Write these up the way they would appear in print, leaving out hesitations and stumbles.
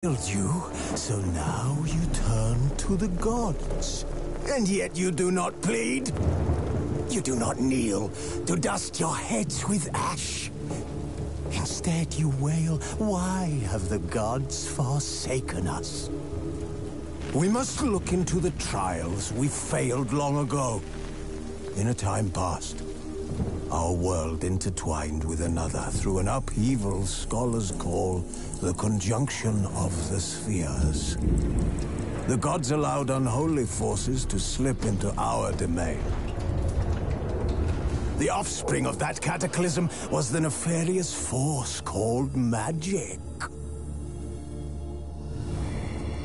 failed you, so now you turn to the gods. And yet you do not plead. You do not kneel to dust your heads with ash. Instead you wail, why have the gods forsaken us? We must look into the trials we failed long ago. In a time past, our world intertwined with another through an upheaval scholars call the conjunction of the spheres. The gods allowed unholy forces to slip into our domain. The offspring of that cataclysm was the nefarious force called magic.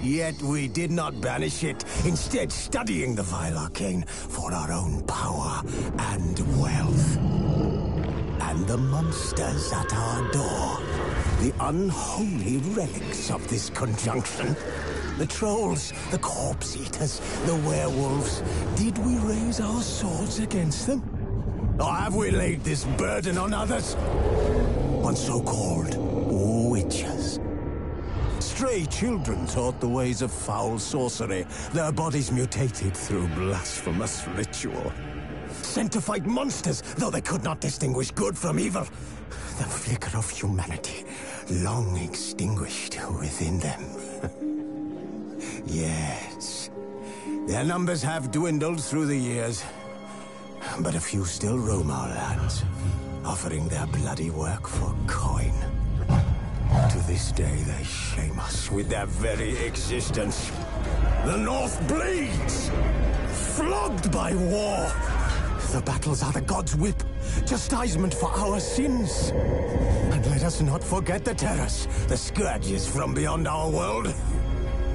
Yet we did not banish it, instead studying the vile arcane for our own power and wealth. And the monsters at our door, the unholy relics of this conjunction. The trolls, the corpse-eaters, the werewolves. Did we raise our swords against them? Or have we laid this burden on others? On so-called witches. Stray children taught the ways of foul sorcery, their bodies mutated through blasphemous ritual. Sent to fight monsters, though they could not distinguish good from evil. The flicker of humanity, long extinguished within them. Yes, their numbers have dwindled through the years, but a few still roam our lands, offering their bloody work for coin. To this day, they shame us with their very existence. The North bleeds, flogged by war. The battles are the gods' whip, chastisement for our sins. And let us not forget the terrors, the scourges from beyond our world.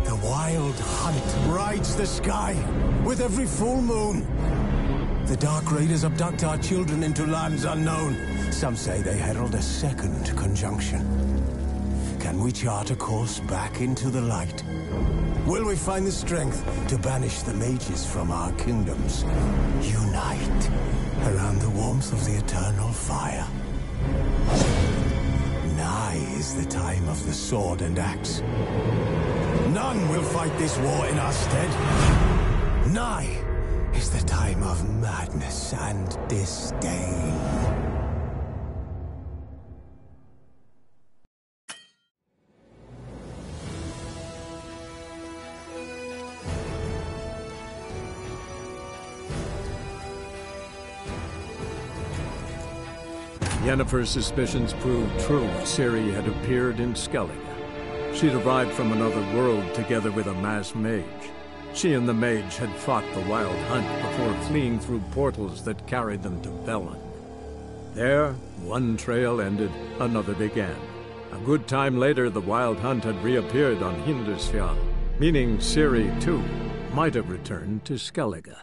The wild hunt rides the sky with every full moon. The Dark Raiders abduct our children into lands unknown. Some say they herald a second conjunction. Can we chart a course back into the light? Will we find the strength to banish the mages from our kingdoms? Unite around the warmth of the eternal fire. Nigh is the time of the sword and axe. None will fight this war in our stead. Nigh is the time of madness and disdain. Yennefer's suspicions proved true. Ciri had appeared in Skellige. She'd arrived from another world together with a masked mage. She and the mage had fought the Wild Hunt before fleeing through portals that carried them to Velen. There, one trail ended, another began. A good time later, the Wild Hunt had reappeared on Hindarsfjall, meaning Ciri, too, might have returned to Skellige.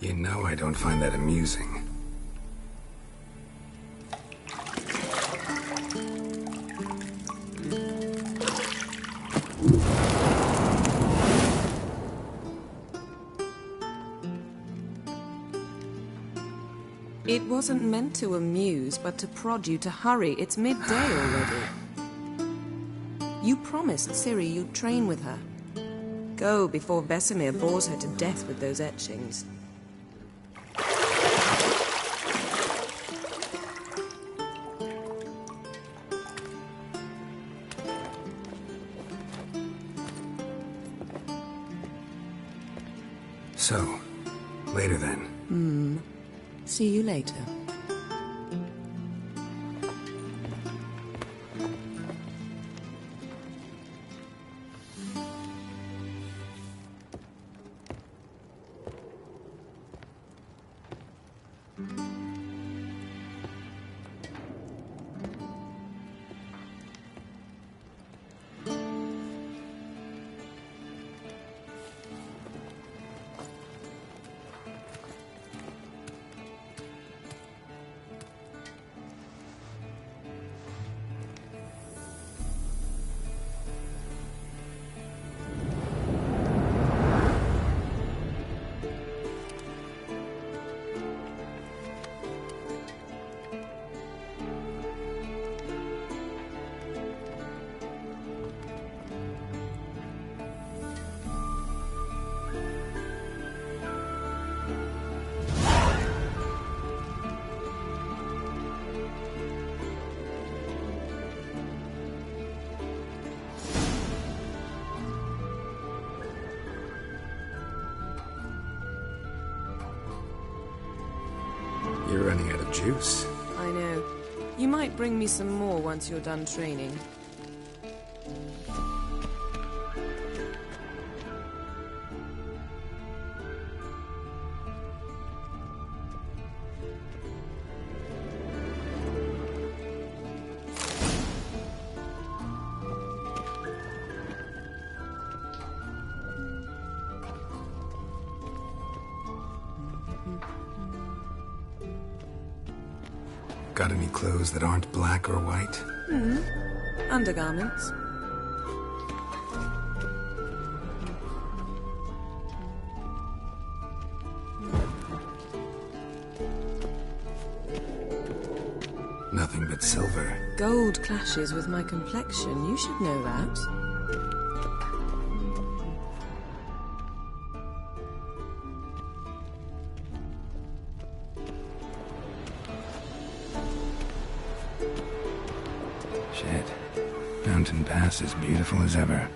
You know I don't find that amusing. It wasn't meant to amuse, but to prod you to hurry. It's midday already. You promised Ciri you'd train with her. Go before Vesemir bores her to death with those etchings. So, later then. See you later. You're running out of juice. I know. You might bring me some more once you're done training. Got any clothes that aren't black or white? Undergarments. Nothing but silver. Gold clashes with my complexion. You should know that. Shit. Mountain Pass is beautiful as ever.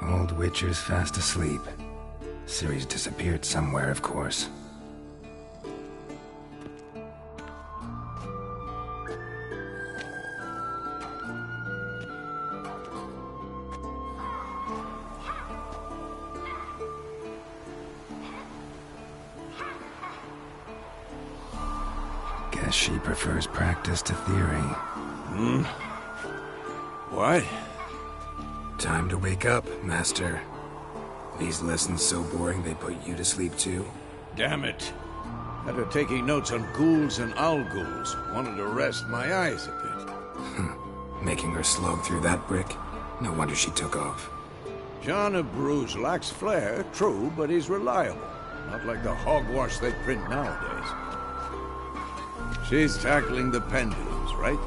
Old Witcher's fast asleep. Ciri's disappeared somewhere, of course. Guess she prefers practice to theory. What? Time to wake up, Master. These lessons so boring they put you to sleep too? Damn it. After taking notes on ghouls and owl-ghouls, wanted to rest my eyes a bit. Making her slog through that brick? No wonder she took off. John of Bruges lacks flair, true, but he's reliable. Not like the hogwash they print nowadays. She's tackling the pendulums, right?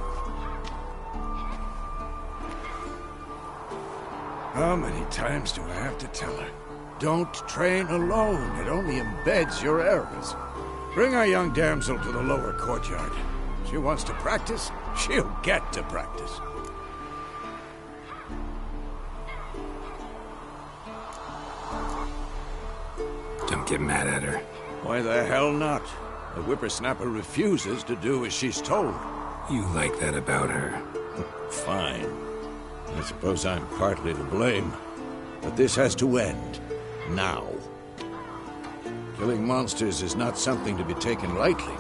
How many times do I have to tell her? Don't train alone. It only embeds your errors. Bring our young damsel to the lower courtyard. She wants to practice, she'll get to practice. Don't get mad at her. Why the hell not? The whippersnapper refuses to do as she's told. You like that about her. Fine. I suppose I'm partly to blame. But this has to end. Now. Killing monsters is not something to be taken lightly.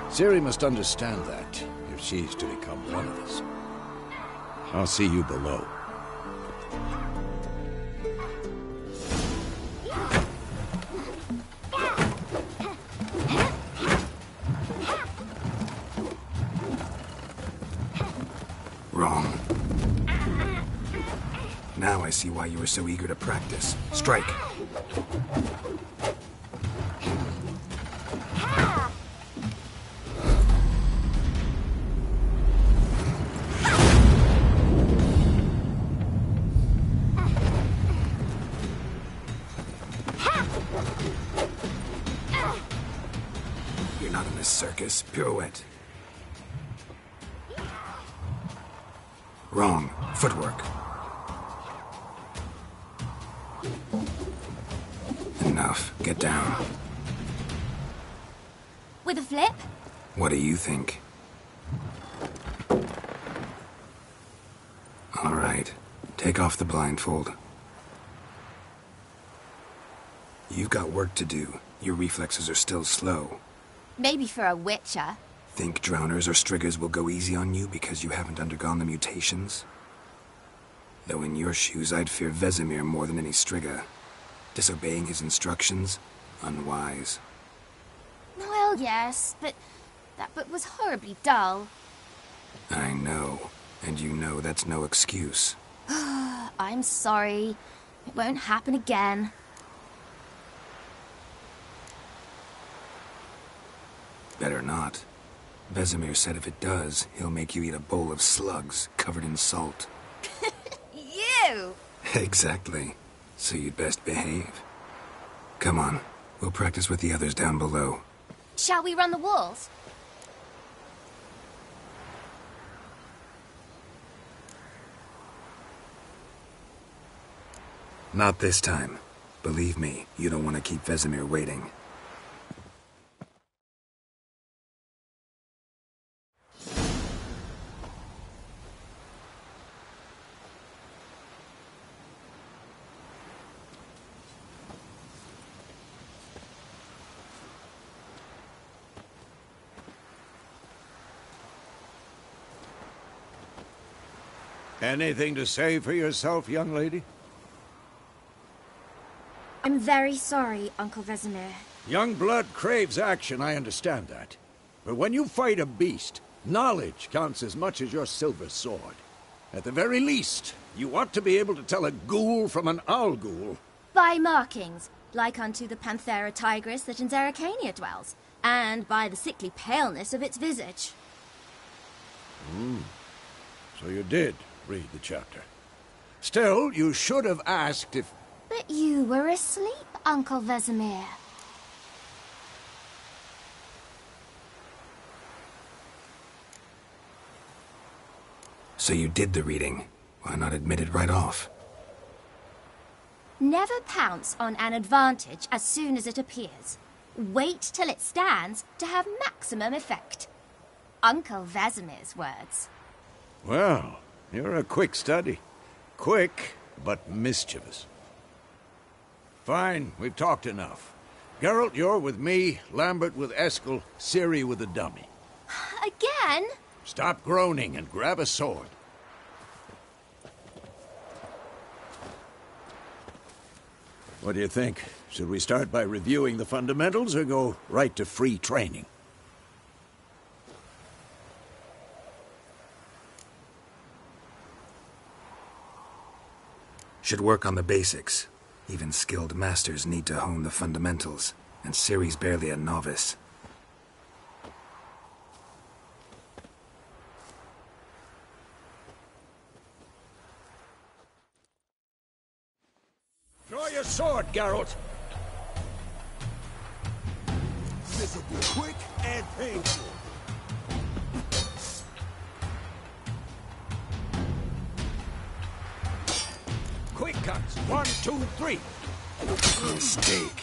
Ciri must understand that, if she's to become one of us. I'll see you below. Wrong. Now I see why you were so eager to practice. Strike! You're not in this circus. Pirouette. Wrong. Footwork. Enough. Get down. With a flip? What do you think? All right. Take off the blindfold. You've got work to do. Your reflexes are still slow. Maybe for a witcher. Think drowners or striggers will go easy on you because you haven't undergone the mutations? Though in your shoes, I'd fear Vesemir more than any strigger. Disobeying his instructions? Unwise. Well, yes, but that book was horribly dull. I know. And you know that's no excuse. I'm sorry. It won't happen again. Better not. Vesemir said if it does, he'll make you eat a bowl of slugs covered in salt. You! Exactly. So you'd best behave. Come on. We'll practice with the others down below. Shall we run the walls? Not this time. Believe me, you don't want to keep Vesemir waiting. Anything to say for yourself, young lady? I'm very sorry, Uncle Vesemir. Young blood craves action, I understand that. But when you fight a beast, knowledge counts as much as your silver sword. At the very least, you ought to be able to tell a ghoul from an owl-ghoul. By markings, like unto the Panthera tigris that in Zerrikania dwells, and by the sickly paleness of its visage. So you did read the chapter. Still, you should have asked if... But you were asleep, Uncle Vesemir. So you did the reading. Why not admit it right off? Never pounce on an advantage as soon as it appears. Wait till it stands to have maximum effect. Uncle Vesemir's words. Well, you're a quick study. Quick, but mischievous. Fine, we've talked enough. Geralt, you're with me, Lambert with Eskel, Ciri with the dummy. Again? Stop groaning and grab a sword. What do you think? Should we start by reviewing the fundamentals or go right to free training? Should work on the basics. Even skilled masters need to hone the fundamentals, and Ciri's barely a novice. Draw your sword, Geralt! This will be quick and painful. Quick cuts! 1, 2, 3! Mistake.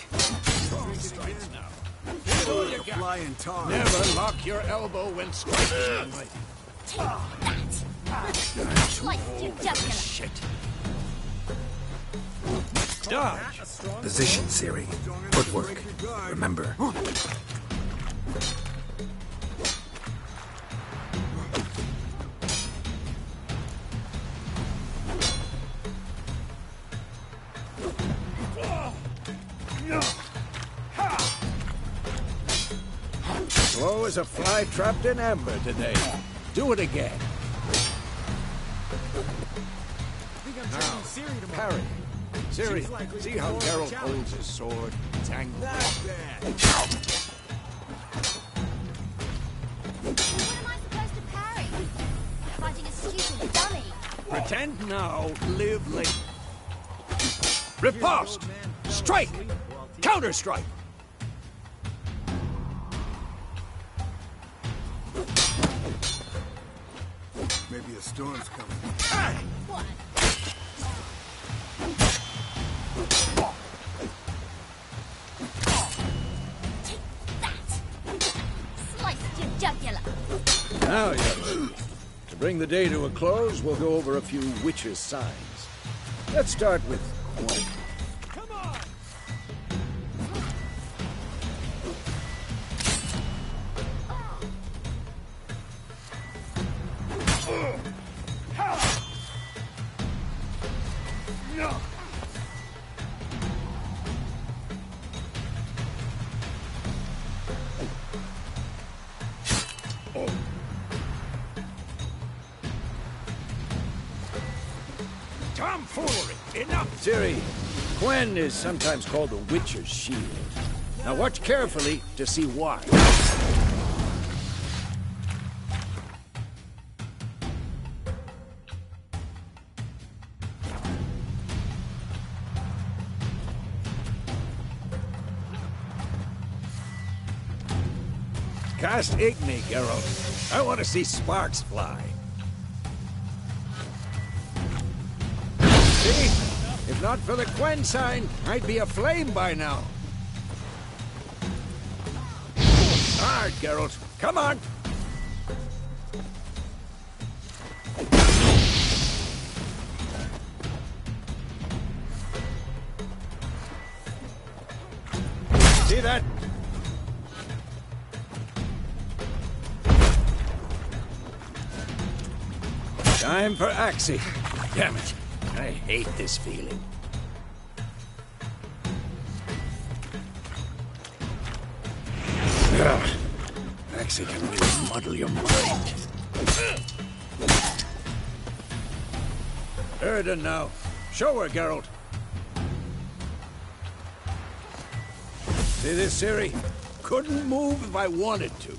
Flying tar. Never lock your elbow when striking. Slice your jugular. Shit. Dodge! Position, Ciri. Footwork. Remember. Slow as a fly trapped in amber today. Do it again. Now, parry. Ciri, see how Geralt holds his sword? It's angled. What am I supposed to parry? Fighting a stupid dummy. Pretend now, live later. Riposte! Strike! Counter-strike! Maybe a storm's coming. What? Take that! Slice your jugular. Now, young. To bring the day to a close, we'll go over a few witches' signs. Let's start with Quen. Come on! Tomfoolery! Enough! Ciri, Quen is sometimes called the Witcher's Shield. Now watch carefully to see why. Cast Igni, Geralt. I want to see sparks fly. See? If not for the Quen sign, I'd be aflame by now. Hard, Geralt. Come on! See that? Time for Axie. Damn it. I hate this feeling. Ugh. Axie can really muddle your mind. Erden now. Show her, Geralt. See this, Ciri? Couldn't move if I wanted to.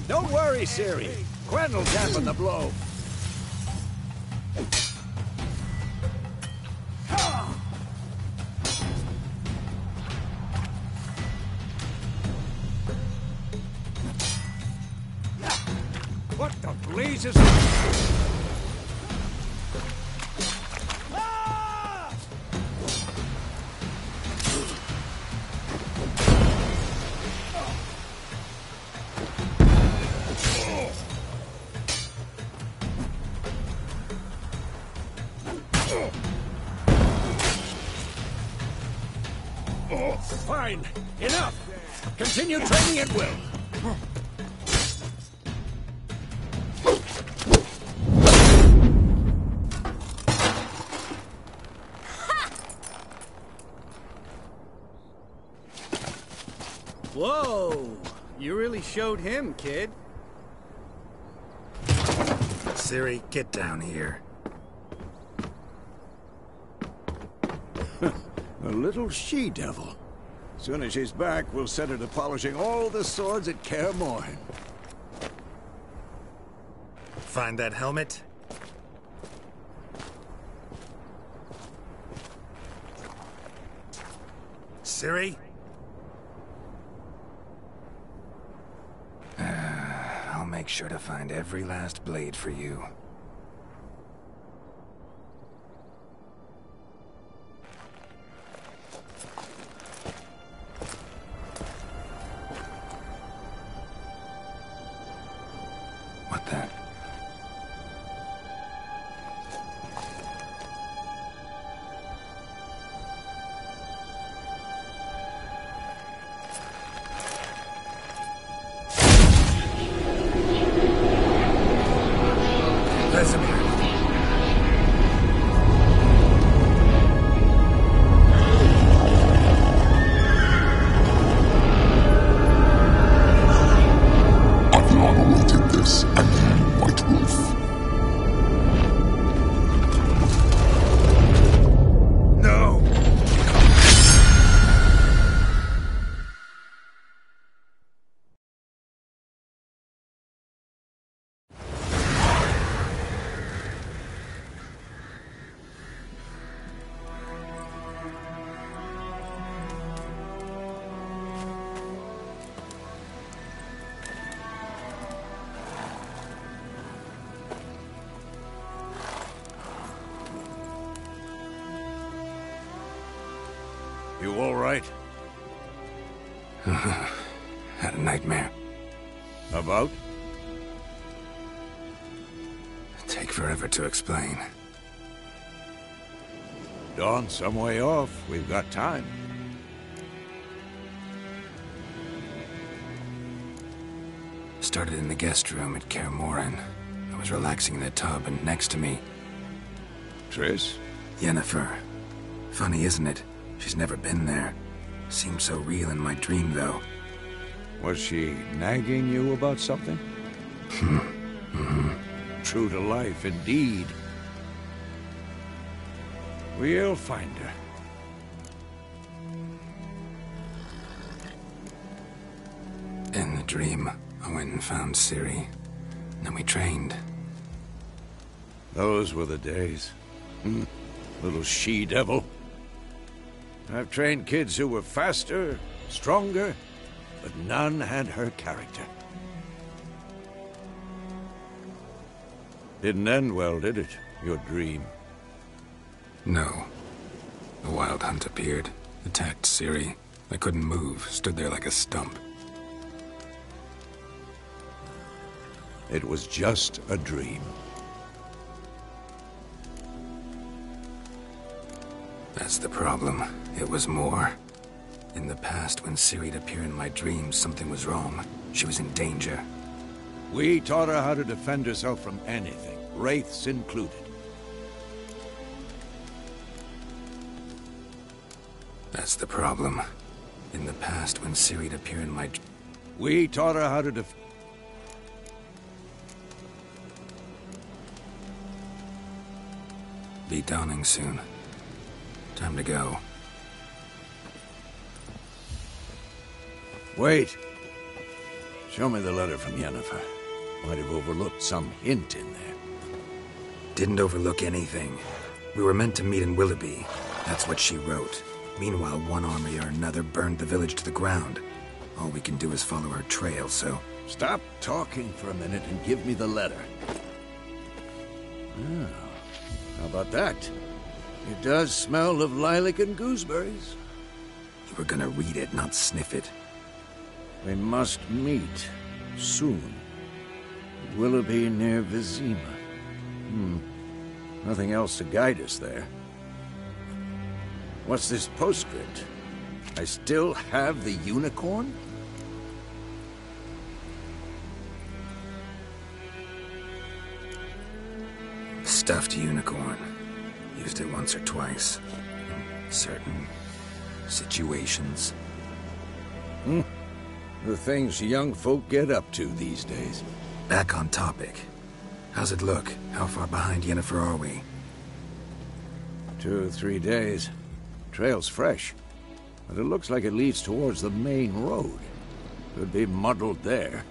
Don't worry, Ciri. Quen will dampen the blow. What the blazes? Fine. Enough. Continue training at will. Whoa! You really showed him, kid. Ciri, get down here. A little she-devil. Soon as she's back, we'll set her to polishing all the swords at Kaer Morhen. Find that helmet? Ciri? I'll make sure to find every last blade for you. What the? You all right? Had a nightmare. About? Take forever to explain. Dawn's some way off. We've got time. Started in the guest room at Kaer Morhen. I was relaxing in a tub, and next to me... Triss? Yennefer. Funny, isn't it? She's never been there. Seemed so real in my dream, though. Was she nagging you about something? True to life, indeed. We'll find her. In the dream, I went and found Ciri. Then we trained. Those were the days. Little she-devil. I've trained kids who were faster, stronger, but none had her character. Didn't end well, did it? Your dream? No. The Wild Hunt appeared, attacked Ciri. I couldn't move, stood there like a stump. It was just a dream. That's the problem. It was more. In the past, when Ciri'd appear in my dreams, something was wrong. She was in danger. We taught her how to defend herself from anything, wraiths included. That's the problem. In the past, when Ciri'd appear in my... We taught her how to Be dawning soon. Time to go. Wait. Show me the letter from Yennefer. Might have overlooked some hint in there. Didn't overlook anything. We were meant to meet in Willoughby. That's what she wrote. Meanwhile, one army or another burned the village to the ground. All we can do is follow her trail, so... Stop talking for a minute and give me the letter. Oh, how about that? It does smell of lilac and gooseberries. You were gonna read it, not sniff it. We must meet soon. Willoughby near Vizima. Nothing else to guide us there. What's this postscript? I still have the unicorn? stuffed unicorn. Used it once or twice. In certain situations. The things young folk get up to these days. Back on topic. How's it look? How far behind Yennefer are we? 2 or 3 days. Trail's fresh. But it looks like it leads towards the main road. Could be muddled there.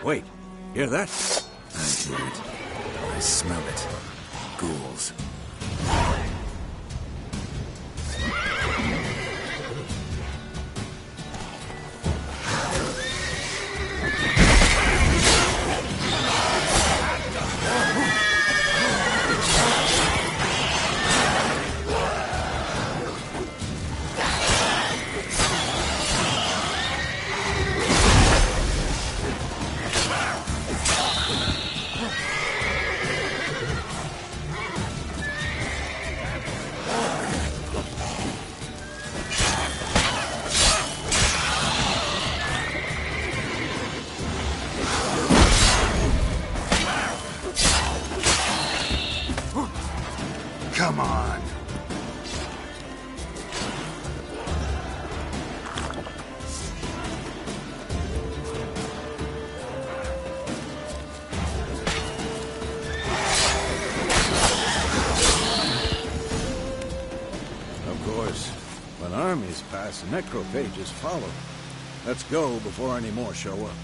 Wait, hear that? I hear it. I smell it. Ghouls. Come on. Of course, when armies pass, necrophages follow. Let's go before any more show up.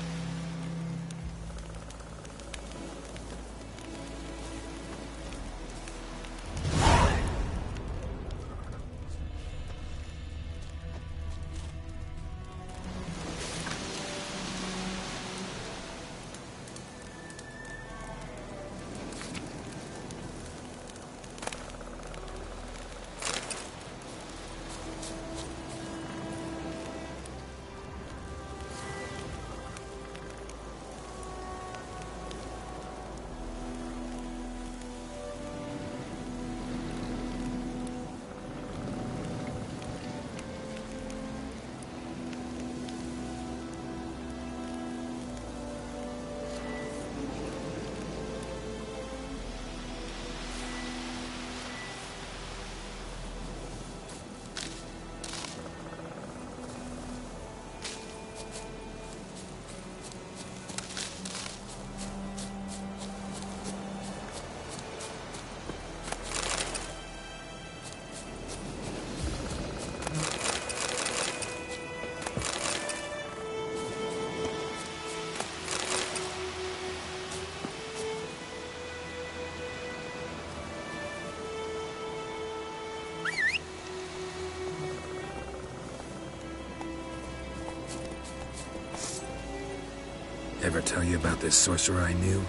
Ever tell you about this sorcerer I knew?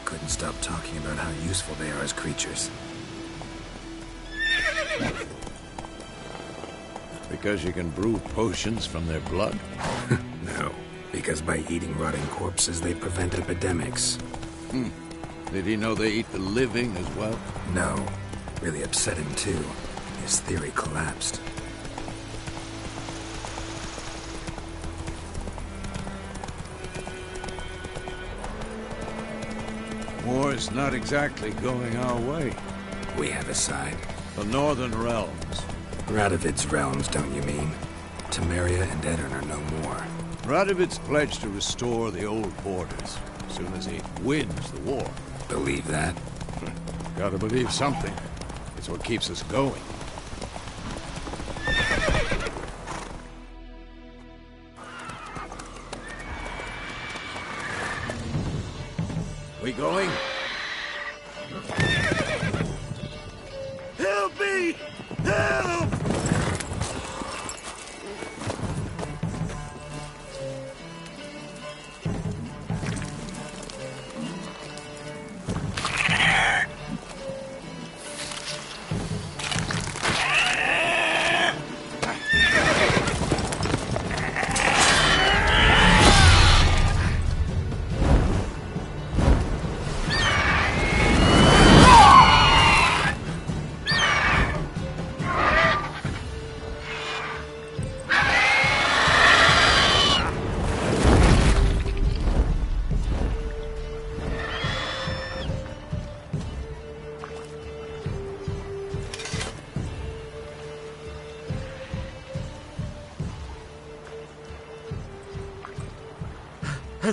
Couldn't stop talking about how useful they are as creatures. Because you can brew potions from their blood? No, because by eating rotting corpses, they prevent epidemics. Did he know they eat the living as well? No, really upset him too. His theory collapsed. War's not exactly going our way. We have a side. The Northern Realms. Radovid's realms, don't you mean? Temeria and Edirn are no more. Radovid's pledged to restore the old borders as soon as he wins the war. Believe that? Gotta believe something. It's what keeps us going. We going? Help me! Help!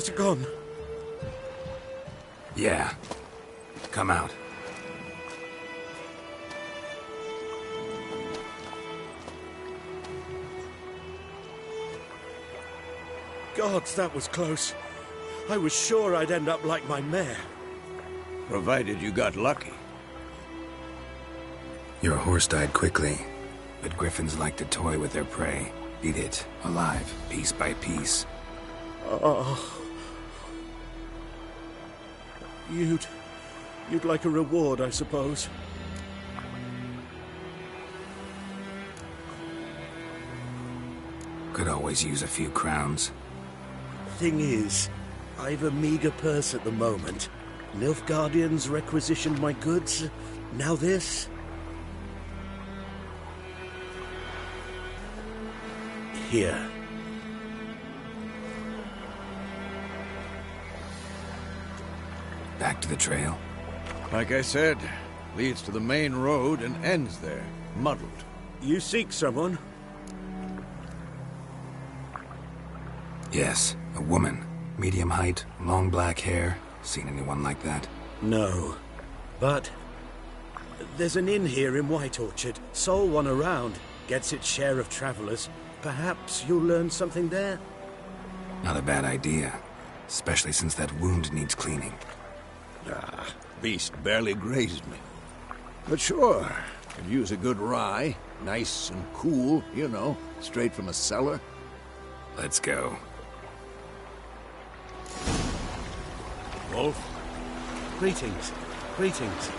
Where's it gone? Yeah. Come out. Gods, that was close. I was sure I'd end up like my mare. Provided you got lucky. Your horse died quickly, but griffins like to toy with their prey. Eat it, alive, piece by piece. Oh. You'd like a reward, I suppose. Could always use a few crowns. Thing is, I've a meager purse at the moment. Nilfgaardians requisitioned my goods. Now this. Here. Back to the trail? Like I said, leads to the main road and ends there, muddled. You seek someone? Yes, a woman. Medium height, long black hair. Seen anyone like that? No. But there's an inn here in White Orchard. Sole one around. Gets its share of travelers. Perhaps you'll learn something there? Not a bad idea. Especially since that wound needs cleaning. Ah, beast barely grazed me. But sure, could use a good rye. Nice and cool, you know, straight from a cellar. Let's go. Wolf? Greetings. Greetings.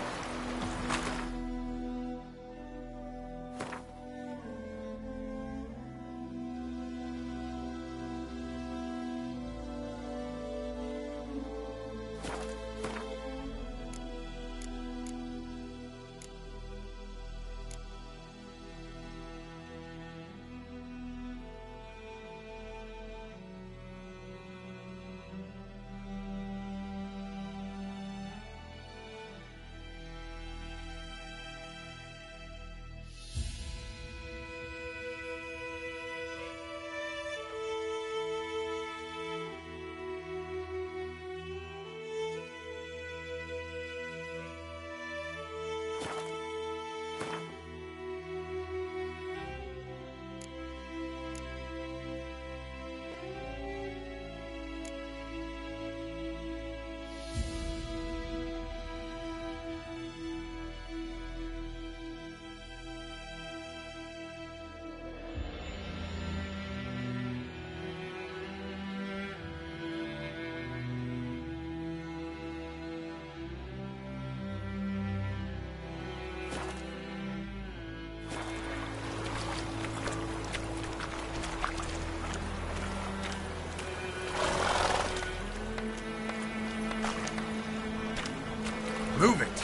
Move it!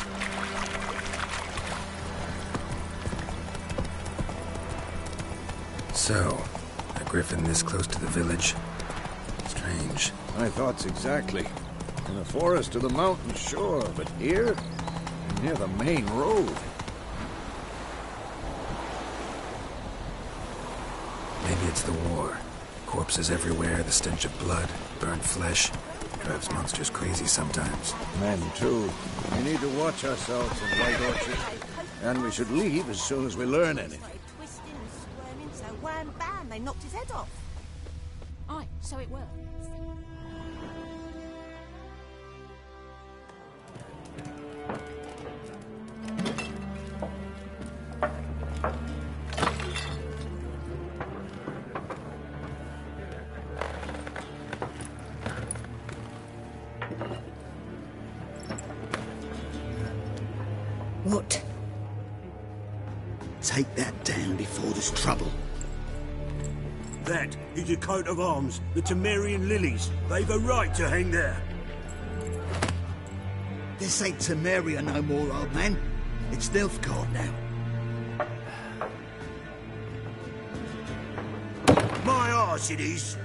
So, a griffin this close to the village? Strange. My thoughts exactly. In the forest or the mountain, sure, but here? Near the main road. Maybe it's the war. Corpses everywhere, the stench of blood, burnt flesh. Drives monsters crazy sometimes. Men, too. We need to watch ourselves in White Orchard. And we should leave as soon as we learn anything. Twisting and squirming, so wham bam, they knocked his head off. Aye, so it works. What? Take that down before there's trouble. That is a coat of arms, the Temerian lilies. They've a right to hang there. This ain't Temeria no more, old man. It's Nilfgaard now. My arse it is.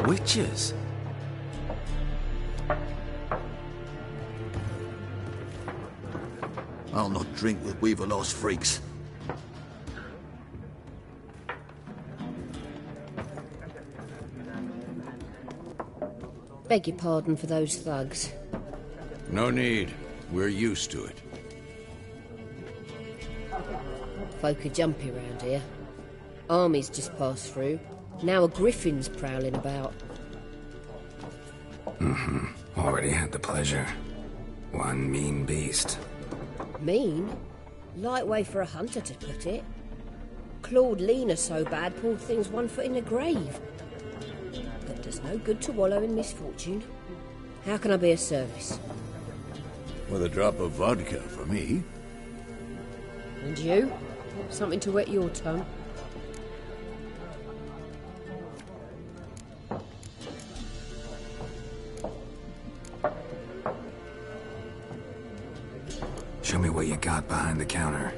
Witches? I'll not drink with Weaver-lost freaks. Beg your pardon for those thugs. No need. We're used to it. Folk are jumpy round here. Armies just passed through. Now a griffin's prowling about. Already had the pleasure. One mean beast. Mean? Light way for a hunter to put it. Clawed Lena so bad, poor thing's 1 foot in the grave. But there's no good to wallow in misfortune. How can I be of service? With a drop of vodka for me. And you? Something to wet your tongue? Show me what you got behind the counter.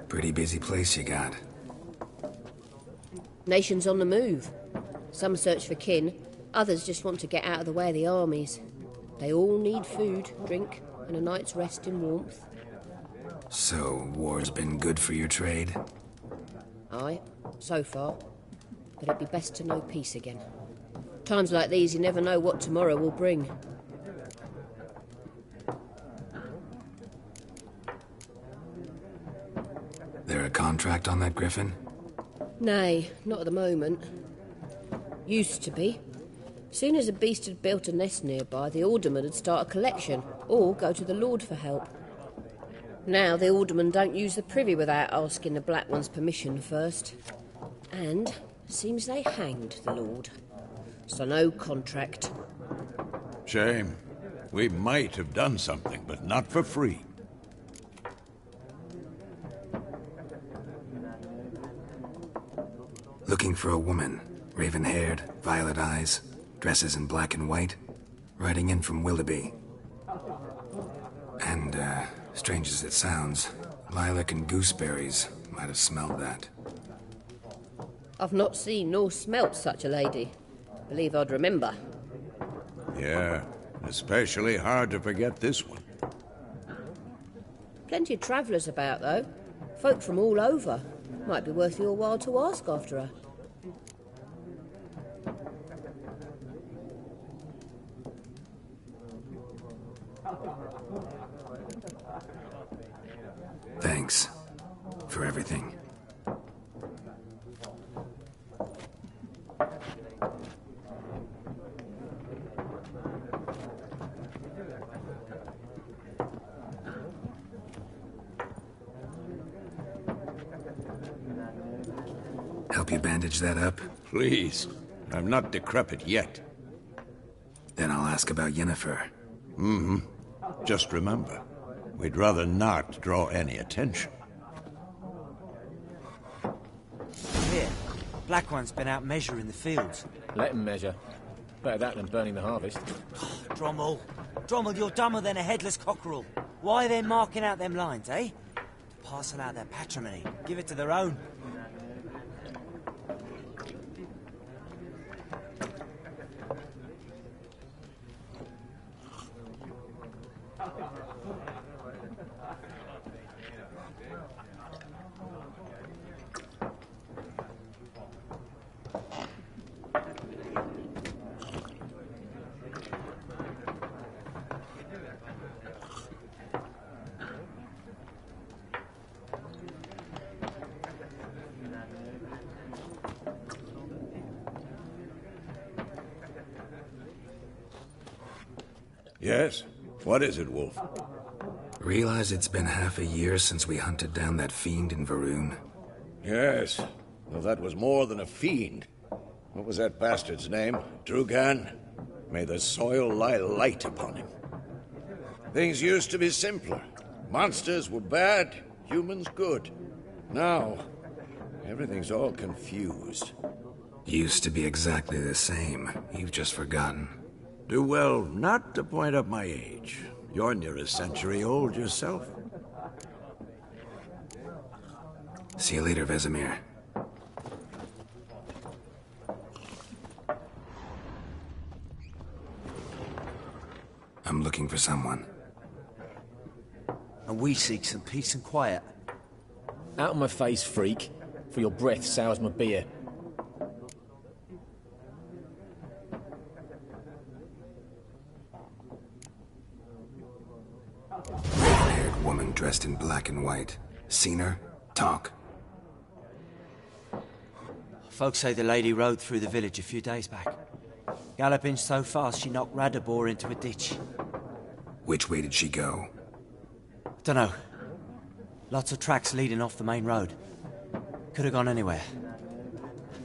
Pretty busy place you got. Nations on the move. Some search for kin, others just want to get out of the way of the armies. They all need food, drink, and a night's rest in warmth. So, war's been good for your trade? Aye, so far. But it'd be best to know peace again. Times like these, you never know what tomorrow will bring. There a contract on that griffin? Nay, not at the moment. Used to be. Soon as a beast had built a nest nearby, the alderman would start a collection, or go to the Lord for help. Now the aldermen don't use the privy without asking the Black One's permission first. And seems they hanged the Lord. So no contract. Shame. We might have done something, but not for free. Looking for a woman. Raven-haired, violet eyes, dresses in black and white. Riding in from Willoughby. And, strange as it sounds, lilac and gooseberries might have smelled that. I've not seen nor smelt such a lady. Believe I'd remember. Yeah, especially hard to forget this one. Plenty of travellers about, though. Folk from all over. Might be worth your while to ask after her. Thanks for everything. Help you bandage that up? Please. I'm not decrepit yet. Then I'll ask about Yennefer. Mm-hmm. Just remember, we'd rather not draw any attention. Here, Black One's been out measuring the fields. Let him measure. Better that than burning the harvest. Drommel, you're dumber than a headless cockerel. Why are they marking out them lines, eh? Parcel out their patrimony. Give it to their own. Yes? What is it, Wolf? Realize it's been half a year since we hunted down that fiend in Varun? Yes. Well, that was more than a fiend. What was that bastard's name? Drugan? May the soil lie light upon him. Things used to be simpler. Monsters were bad, humans good. Now, everything's all confused. Used to be exactly the same. You've just forgotten. Do well not to point up my age. You're near a century old yourself. See you later, Vesemir. I'm looking for someone. And we seek some peace and quiet. Out of my face, freak. For your breath sours my beer. Red-haired woman dressed in black and white. Seen her? Talk. Folks say the lady rode through the village a few days back. Galloping so fast she knocked Radabor into a ditch. Which way did she go? Dunno. Lots of tracks leading off the main road. Could have gone anywhere.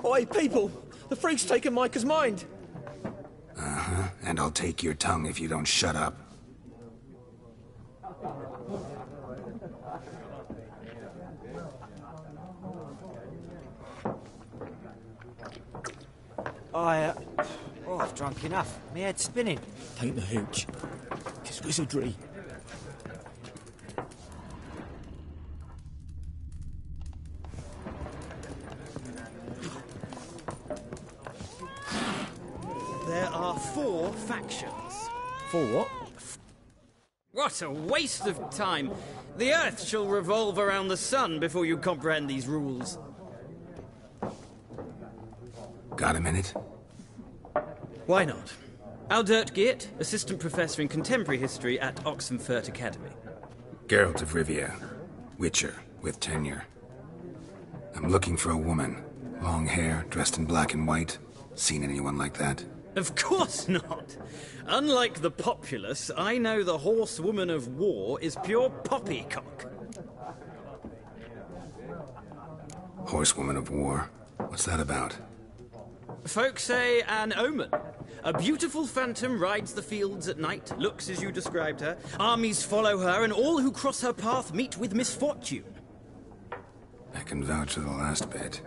Oi, people! The freak's taken Micah's mind! Uh-huh. And I'll take your tongue if you don't shut up. I've drunk enough. My head's spinning. Tain't the hooch. It's wizardry. There are 4 factions. 4 what? What a waste of time. The Earth shall revolve around the sun before you comprehend these rules. Got a minute? Why not? Aldert Geert, Assistant Professor in Contemporary History at Oxenfurt Academy. Geralt of Rivia. Witcher, with tenure. I'm looking for a woman. Long hair, dressed in black and white. Seen anyone like that? Of course not. Unlike the populace, I know the horsewoman of war is pure poppycock. Horsewoman of war? What's that about? Folk say an omen. A beautiful phantom rides the fields at night, looks as you described her. Armies follow her, and all who cross her path meet with misfortune. I can vouch for the last bit.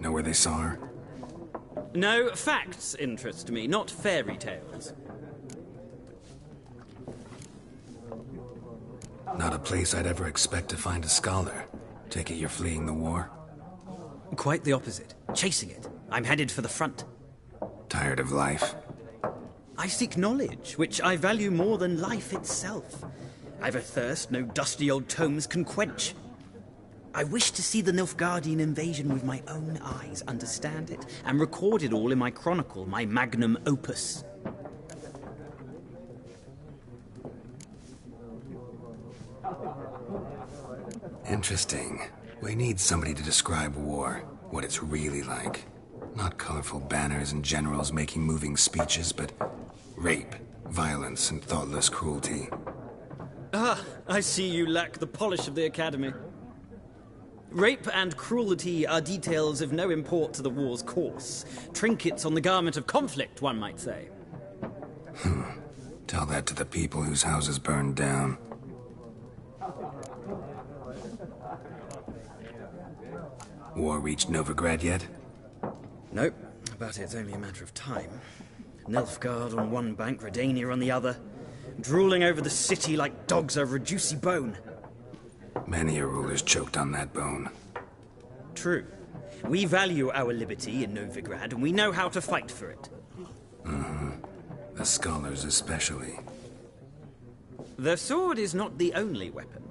Know where they saw her? No, facts interest me, not fairy tales. Not a place I'd ever expect to find a scholar. Take it you're fleeing the war? Quite the opposite. Chasing it. I'm headed for the front. Tired of life? I seek knowledge, which I value more than life itself. I've a thirst no dusty old tomes can quench. I wish to see the Nilfgaardian invasion with my own eyes, understand it, and record it all in my chronicle, my magnum opus. Interesting. We need somebody to describe war, what it's really like. Not colorful banners and generals making moving speeches, but rape, violence, and thoughtless cruelty. Ah, I see you lack the polish of the Academy. Rape and cruelty are details of no import to the war's course. Trinkets on the garment of conflict, one might say. Tell that to the people whose houses burned down. War reached Novigrad yet? Nope, but it's only a matter of time. Nilfgaard on one bank, Redania on the other, drooling over the city like dogs over a juicy bone. Many a ruler's choked on that bone. True. We value our liberty in Novigrad, and we know how to fight for it. The scholars especially. The sword is not the only weapon.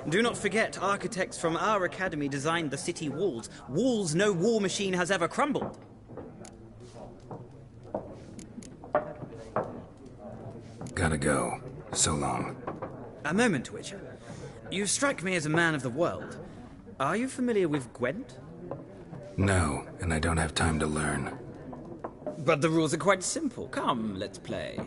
Do not forget, architects from our academy designed the city walls. Walls no war machine has ever crumbled. Gotta go. So long. A moment, Witcher. You strike me as a man of the world. Are you familiar with Gwent? No, and I don't have time to learn. But the rules are quite simple. Come, let's play.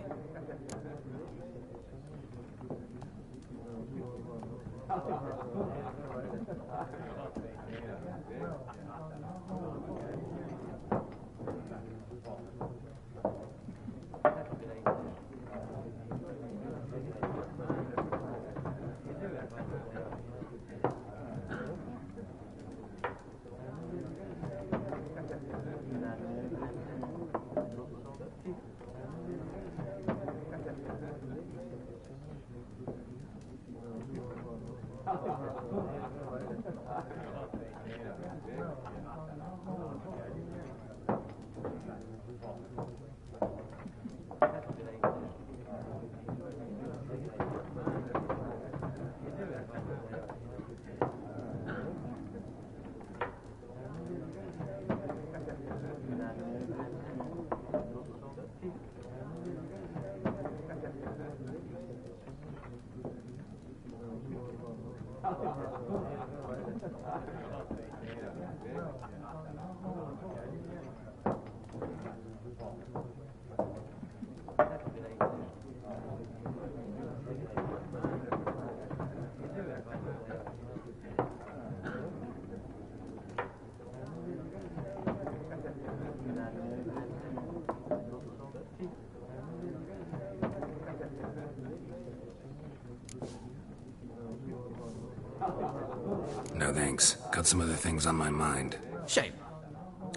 No thanks. Got some other things on my mind. Shame.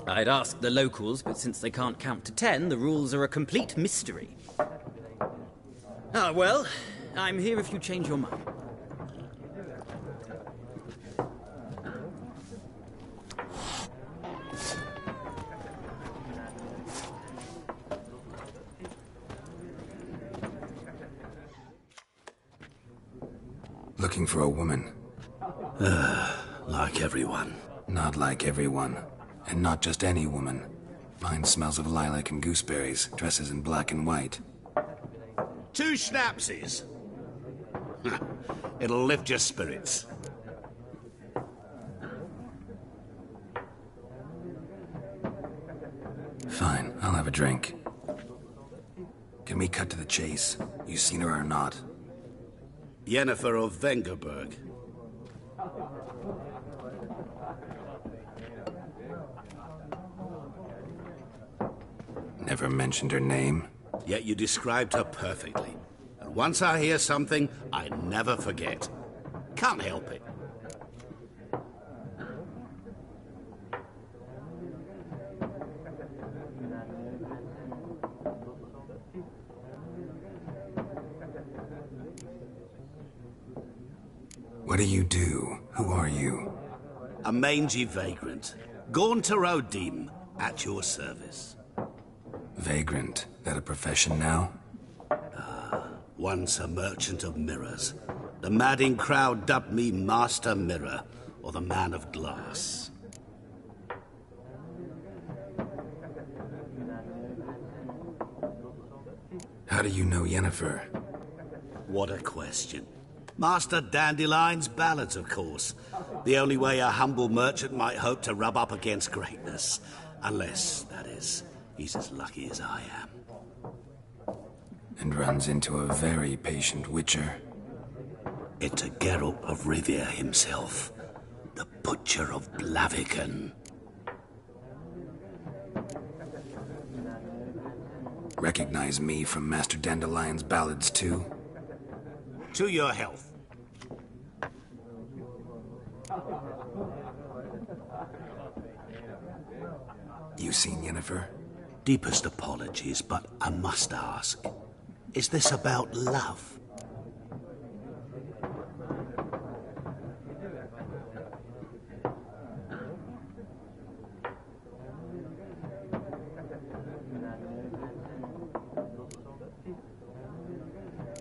I'd ask the locals, but since they can't count to 10, the rules are a complete mystery. Ah, well, I'm here if you change your mind. Looking for a woman. Like everyone. Not like everyone. And not just any woman. Mine smells of lilac and gooseberries, dresses in black and white. 2 schnapsies. It'll lift your spirits. Fine, I'll have a drink. Can we cut to the chase? You seen her or not? Yennefer of Vengerberg. Never mentioned her name. Yet you described her perfectly. And once I hear something, I never forget. Can't help it. What do you do? Who are you? A mangy vagrant. Gone to Rodim, at your service. Vagrant? That a profession now? Once a merchant of mirrors. The madding crowd dubbed me Master Mirror, or the Man of Glass. How do you know Yennefer? What a question. Master Dandelion's ballads, of course. The only way a humble merchant might hope to rub up against greatness. Unless, that is, he's as lucky as I am. And runs into a very patient witcher. Into Geralt of Rivia himself, the Butcher of Blaviken. Recognize me from Master Dandelion's ballads, too? To your health. You seen Yennefer? Deepest apologies, but I must ask. Is this about love?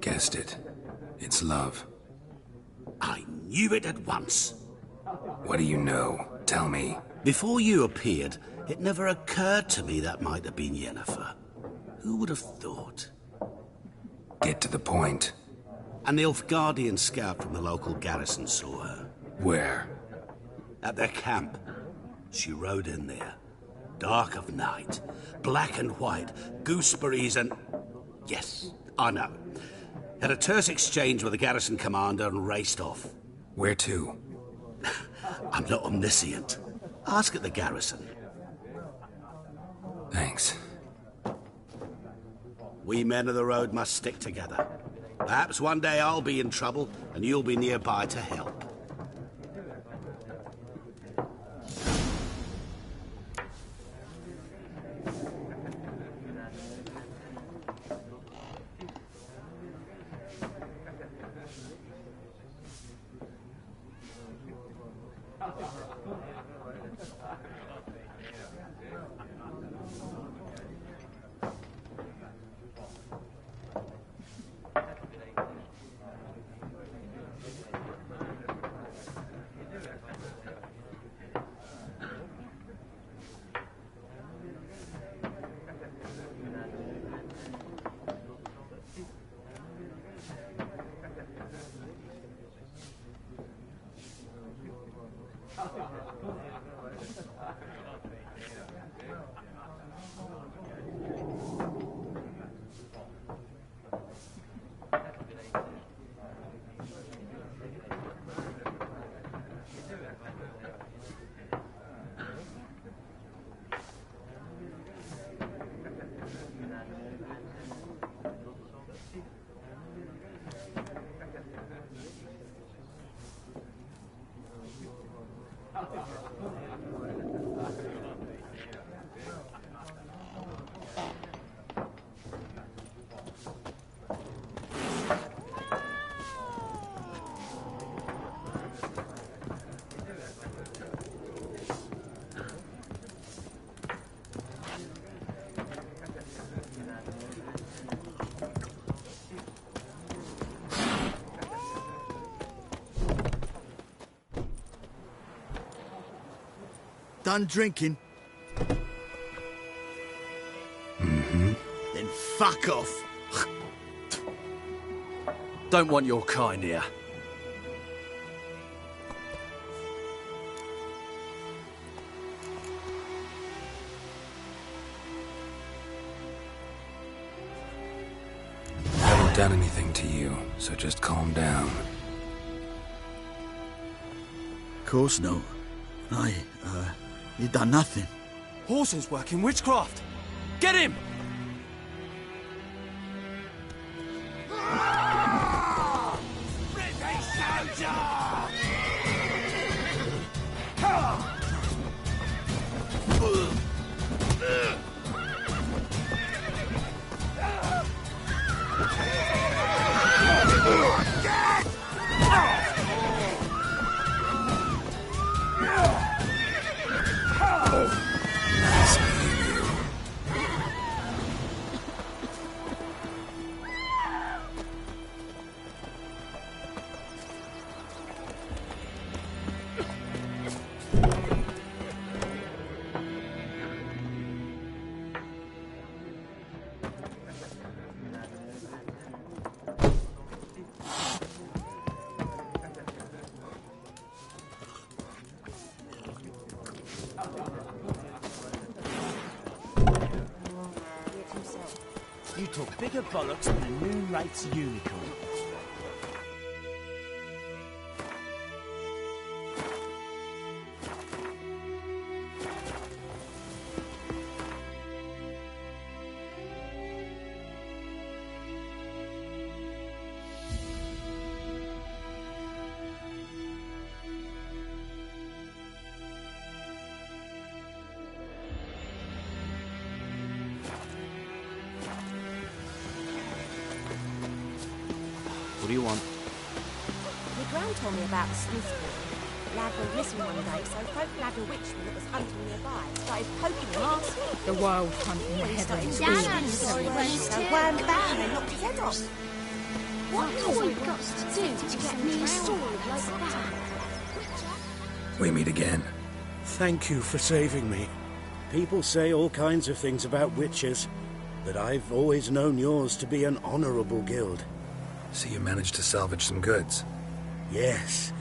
Guessed it. It's love. I knew it at once. What do you know? Tell me. Before you appeared, it never occurred to me that might have been Yennefer. Who would have thought? Get to the point. An Nilfgaardian scout from the local garrison saw her. Where? At their camp. She rode in there. Dark of night. Black and white. Gooseberries and... Yes, I know. Had a terse exchange with the garrison commander and raced off. Where to? I'm not omniscient. Ask at the garrison. Thanks. We men of the road must stick together. Perhaps one day I'll be in trouble and you'll be nearby to help. Done drinking? Mm-hmm. Then fuck off. Don't want your kind here. Haven't done anything to you, so just calm down. Of course not. You done nothing. Horses working witchcraft! Get him! talk bigger bollocks than a Moon Wraith's unicorn. What do you want? My gran told me about the Smith boy. Lad went missing one day, so folk lagged a witchman that was hunting nearby. Started poking him last week. The wild hunt in the heavens. So wham bam, they knocked his head off. What have we got to do to get me a sword like that? We meet again. Thank you for saving me. People say all kinds of things about witches, but I've always known yours to be an honorable guild. So you managed to salvage some goods? Yes,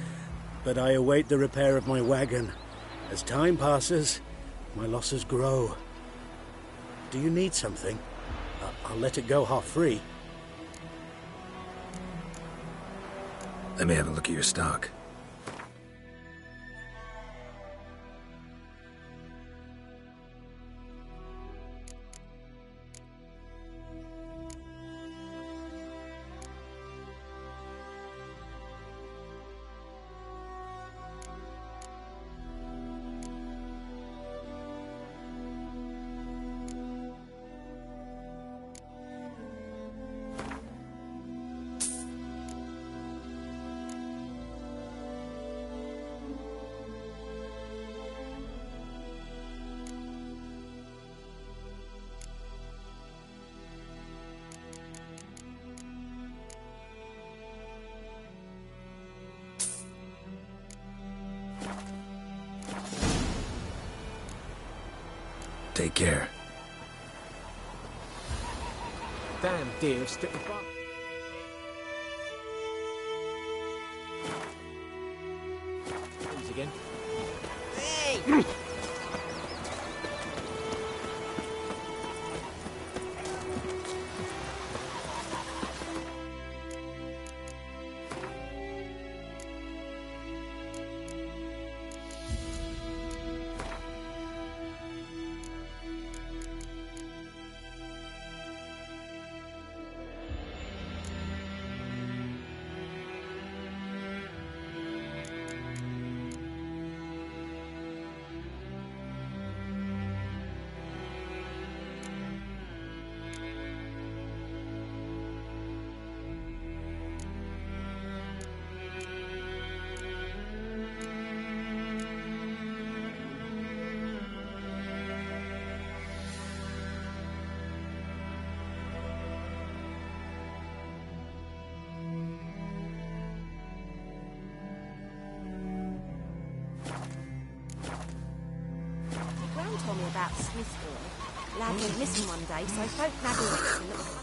but I await the repair of my wagon. As time passes, my losses grow. Do you need something? I'll let it go half-free. Let me have a look at your stock. Take care. Damn deer, stick the butt. Please again. Hey! Told me about Smith boy. Lad went missing one day, so folk lagged a witchman that was...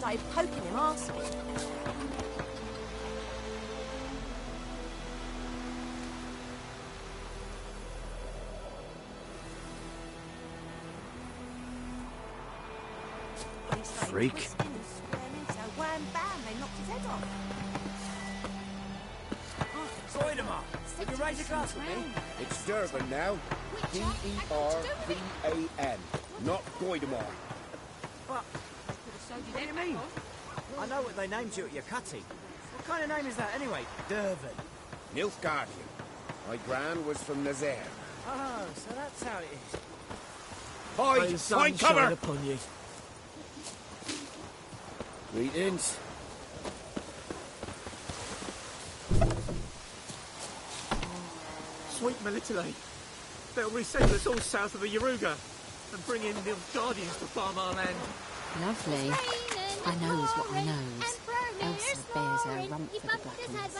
started poking him arsehole. Freak. So wham bam, they knocked his head off. Zoidemar, would you raise a glass with me? It's Durban now. D-E-R-B-A-N, not Goidemar. What? What do you mean? I know what they named you at your cutting. What kind of name is that anyway? Durban. Nilfgaardian. My gran was from Nazaire. Oh, so that's how it is. Hide! Find cover! Upon you. Greetings. Sweet Melitele. They'll resettle us all south of the Yaruga and bring in the Guardians to farm our land. Lovely. I knows what I knows. Elsa bears her rump for the Blackens.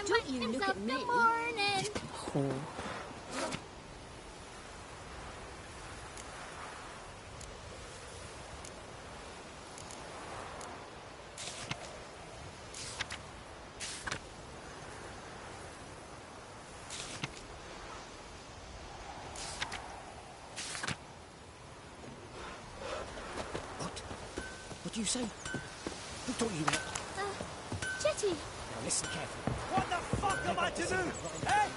Don't you look at me. Whore. What do you say? Who taught you that? Jetty. Now listen carefully. What the fuck am I to do? Eh?